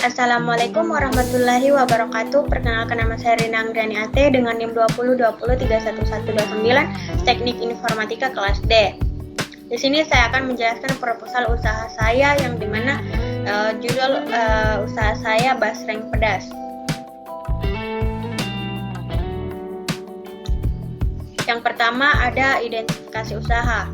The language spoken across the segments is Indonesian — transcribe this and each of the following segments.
Assalamualaikum warahmatullahi wabarakatuh. Perkenalkan, nama saya Rina Anggrani Ate dengan NIM 2020311129 Teknik Informatika kelas D. Di sini saya akan menjelaskan proposal usaha saya yang dimana judul usaha saya basreng pedas. Yang pertama ada identifikasi usaha.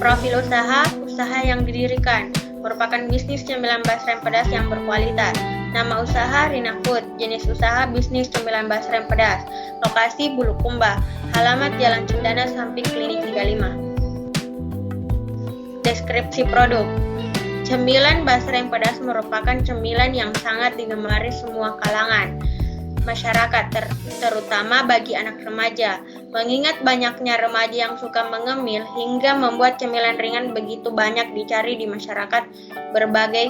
Profil usaha yang didirikan, merupakan bisnis cemilan basreng pedas yang berkualitas. Nama usaha Rina Food, jenis usaha bisnis cemilan basreng pedas. Lokasi Bulukumba, halamat Jalan Cendana samping Klinik 35. Deskripsi produk. Cemilan basreng pedas merupakan cemilan yang sangat digemari semua kalangan masyarakat, terutama bagi anak remaja. Mengingat banyaknya remaja yang suka mengemil hingga membuat cemilan ringan begitu banyak dicari di masyarakat. Berbagai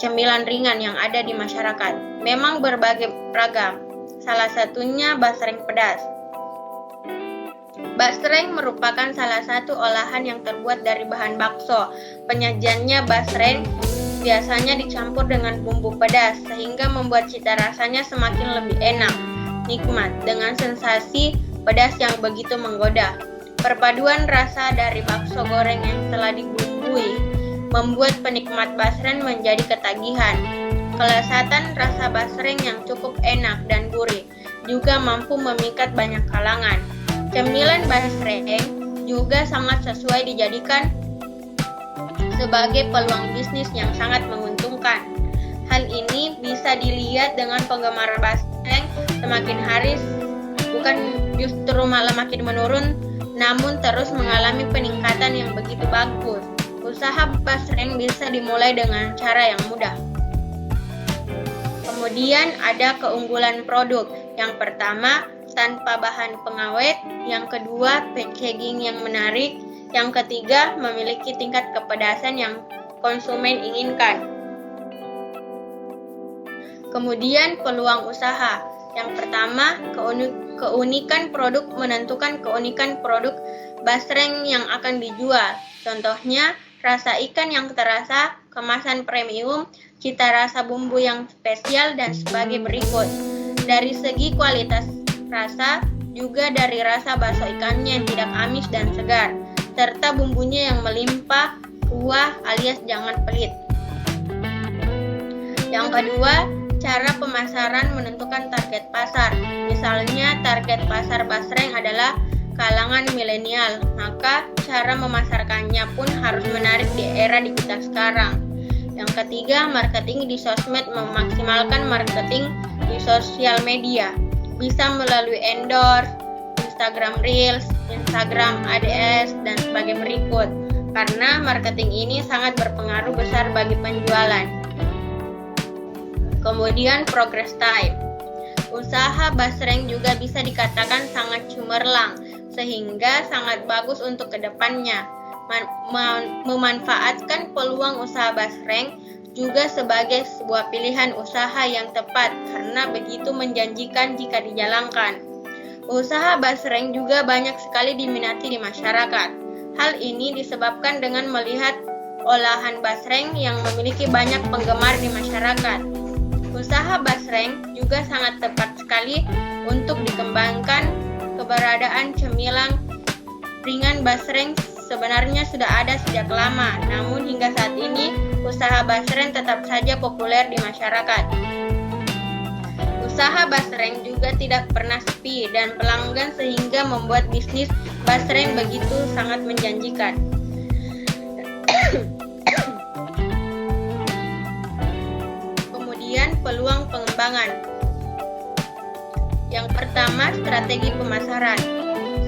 cemilan ringan yang ada di masyarakat memang berbagai ragam. Salah satunya basreng pedas. Basreng merupakan salah satu olahan yang terbuat dari bahan bakso. Penyajiannya basreng biasanya dicampur dengan bumbu pedas sehingga membuat cita rasanya semakin lebih enak, nikmat dengan sensasi pedas yang begitu menggoda. Perpaduan rasa dari bakso goreng yang telah dibumbui membuat penikmat basreng menjadi ketagihan. Kelezatan rasa basreng yang cukup enak dan gurih juga mampu memikat banyak kalangan. Cemilan basreng juga sangat sesuai dijadikan sebagai peluang bisnis yang sangat menguntungkan. Hal ini bisa dilihat dengan penggemar basreng semakin hari bukan justru malah makin menurun, namun terus mengalami peningkatan yang begitu bagus. Usaha basreng bisa dimulai dengan cara yang mudah. Kemudian ada keunggulan produk. Yang pertama, tanpa bahan pengawet. Yang kedua, packaging yang menarik. Yang ketiga, memiliki tingkat kepedasan yang konsumen inginkan. Kemudian peluang usaha. Yang pertama, keunikan produk menentukan keunikan produk basreng yang akan dijual. Contohnya, rasa ikan yang terasa, kemasan premium, cita rasa bumbu yang spesial, dan sebagai berikut. Dari segi kualitas rasa, juga dari rasa bakso ikannya yang tidak amis dan segar, serta bumbunya yang melimpah, kuah alias jangan pelit. Yang kedua, cara pemasaran menentukan target pasar. Misalnya target pasar basreng adalah kalangan milenial, maka cara memasarkannya pun harus menarik di era digital sekarang. Yang ketiga, marketing di sosmed, memaksimalkan marketing di sosial media. Bisa melalui endorse, Instagram Reels, Instagram ADS, dan sebagai berikut. Karena marketing ini sangat berpengaruh besar bagi penjualan. Kemudian progress time. Usaha basreng juga bisa dikatakan sangat cemerlang, sehingga sangat bagus untuk kedepannya. Memanfaatkan peluang usaha basreng juga sebagai sebuah pilihan usaha yang tepat karena begitu menjanjikan jika dijalankan. Usaha basreng juga banyak sekali diminati di masyarakat. Hal ini disebabkan dengan melihat olahan basreng yang memiliki banyak penggemar di masyarakat. Usaha basreng juga sangat tepat sekali untuk dikembangkan. Keberadaan cemilan ringan basreng sebenarnya sudah ada sejak lama, namun hingga saat ini usaha basreng tetap saja populer di masyarakat. Usaha basreng juga tidak pernah sepi dan pelanggan sehingga membuat bisnis basreng begitu sangat menjanjikan. Kemudian peluang pengembangan. Yang pertama, strategi pemasaran.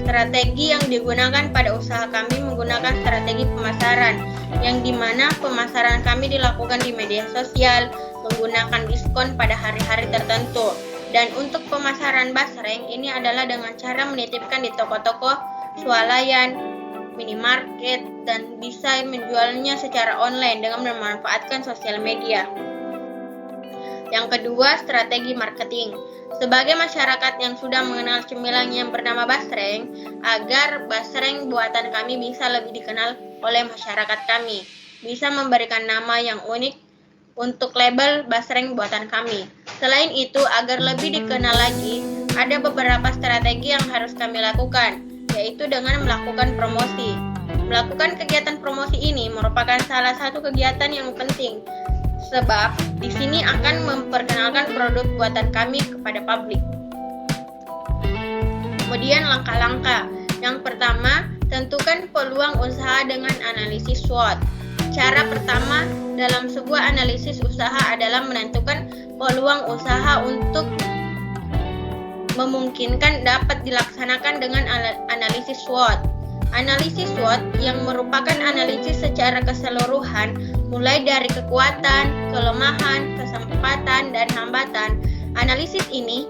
Strategi yang digunakan pada usaha kami menggunakan strategi pemasaran, yang dimana pemasaran kami dilakukan di media sosial, menggunakan diskon pada hari-hari tertentu. Dan untuk pemasaran basreng ini adalah dengan cara menitipkan di toko-toko, swalayan, minimarket, dan bisa menjualnya secara online dengan memanfaatkan sosial media. Yang kedua, strategi marketing. Sebagai masyarakat yang sudah mengenal cemilan yang bernama basreng, agar basreng buatan kami bisa lebih dikenal oleh masyarakat kami, bisa memberikan nama yang unik untuk label basreng buatan kami. Selain itu, agar lebih dikenal lagi, ada beberapa strategi yang harus kami lakukan, yaitu dengan melakukan promosi. Melakukan kegiatan promosi ini merupakan salah satu kegiatan yang penting, sebab di sini akan memperkenalkan produk buatan kami kepada publik. Kemudian langkah-langkah. Yang pertama, tentukan peluang usaha dengan analisis SWOT. Cara pertama dalam sebuah analisis usaha adalah menentukan peluang usaha untuk memungkinkan dapat dilaksanakan dengan analisis SWOT. Analisis SWOT yang merupakan analisis secara keseluruhan mulai dari kekuatan, kelemahan, kesempatan, dan hambatan. Analisis ini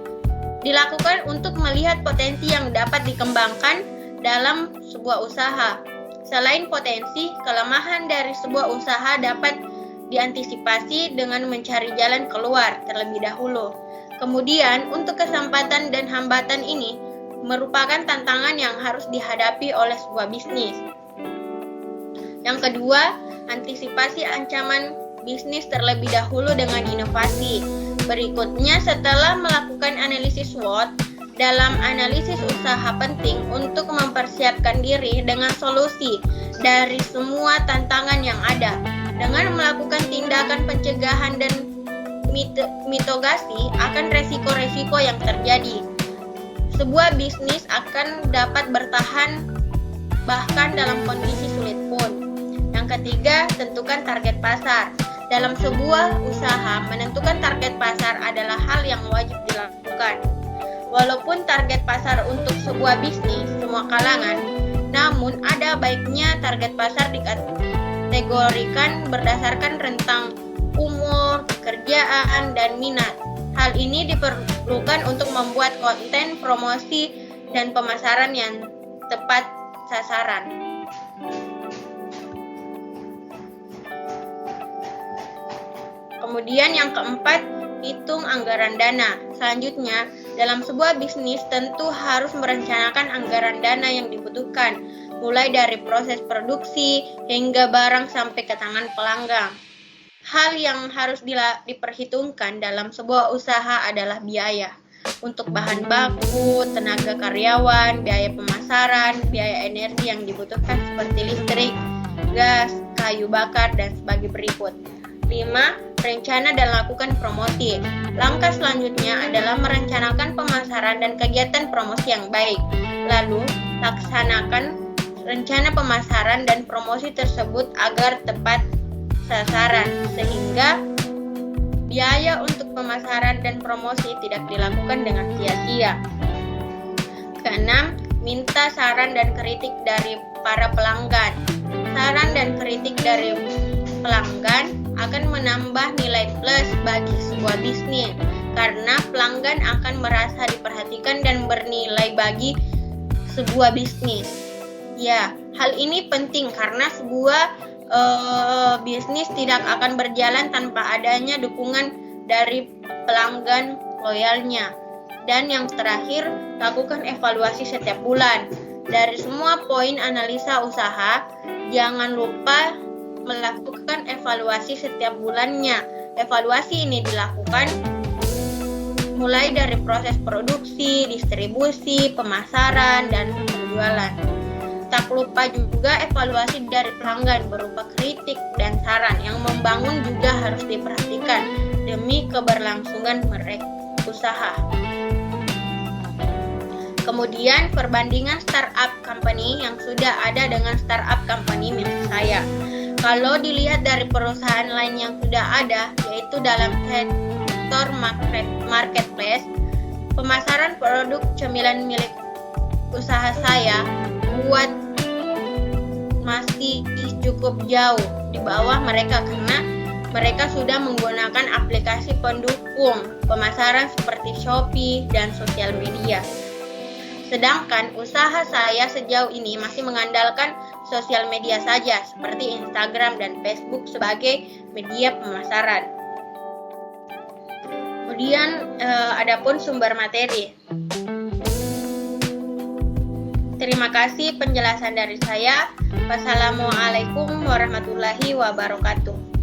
dilakukan untuk melihat potensi yang dapat dikembangkan dalam sebuah usaha. Selain potensi, kelemahan dari sebuah usaha dapat diantisipasi dengan mencari jalan keluar terlebih dahulu. Kemudian, untuk kesempatan dan hambatan ini merupakan tantangan yang harus dihadapi oleh sebuah bisnis. Yang kedua, antisipasi ancaman bisnis terlebih dahulu dengan inovasi. Berikutnya, setelah melakukan analisis SWOT, dalam analisis usaha penting untuk mempersiapkan diri dengan solusi dari semua tantangan yang ada. Dengan melakukan tindakan pencegahan dan mitigasi akan resiko-resiko yang terjadi. Sebuah bisnis akan dapat bertahan bahkan dalam kondisi sulit pun. Yang ketiga, tentukan target pasar. Dalam sebuah usaha, menentukan target pasar adalah hal yang wajib dilakukan. Walaupun target pasar untuk sebuah bisnis semua kalangan, namun ada baiknya target pasar dikategorikan berdasarkan rentang umur, pekerjaan, dan minat. Hal ini diperlukan untuk membuat konten promosi dan pemasaran yang tepat sasaran. Kemudian yang keempat, hitung anggaran dana. Selanjutnya, dalam sebuah bisnis tentu harus merencanakan anggaran dana yang dibutuhkan, mulai dari proses produksi hingga barang sampai ke tangan pelanggan. Hal yang harus diperhitungkan dalam sebuah usaha adalah biaya untuk bahan baku, tenaga karyawan, biaya pemasaran, biaya energi yang dibutuhkan seperti listrik, gas, kayu bakar, dan sebagai berikut. 5. Rencana dan lakukan promosi. Langkah selanjutnya adalah merencanakan pemasaran dan kegiatan promosi yang baik. Lalu, laksanakan rencana pemasaran dan promosi tersebut agar tepat sasaran, sehingga biaya untuk pemasaran dan promosi tidak dilakukan dengan sia-sia. Keenam, minta saran dan kritik dari para pelanggan. Saran dan kritik dari pelanggan akan menambah nilai plus bagi sebuah bisnis, karena pelanggan akan merasa diperhatikan dan bernilai bagi sebuah bisnis. Ya, hal ini penting karena sebuah bisnis tidak akan berjalan tanpa adanya dukungan dari pelanggan loyalnya. Dan yang terakhir, lakukan evaluasi setiap bulan. Dari semua poin analisa usaha, jangan lupa melakukan evaluasi setiap bulannya. Evaluasi ini dilakukan mulai dari proses produksi, distribusi, pemasaran, dan penjualan. Tak lupa juga evaluasi dari pelanggan berupa kritik dan saran yang membangun juga harus diperhatikan demi keberlangsungan mereka usaha. Kemudian perbandingan startup company yang sudah ada dengan startup company milik saya. Kalau dilihat dari perusahaan lain yang sudah ada, yaitu dalam sektor marketplace, pemasaran produk cemilan milik usaha saya masih cukup jauh di bawah mereka karena mereka sudah menggunakan aplikasi pendukung pemasaran seperti Shopee dan sosial media. Sedangkan usaha saya sejauh ini masih mengandalkan sosial media saja seperti Instagram dan Facebook sebagai media pemasaran. Kemudian adapun sumber materi. Terima kasih penjelasan dari saya. Wassalamualaikum warahmatullahi wabarakatuh.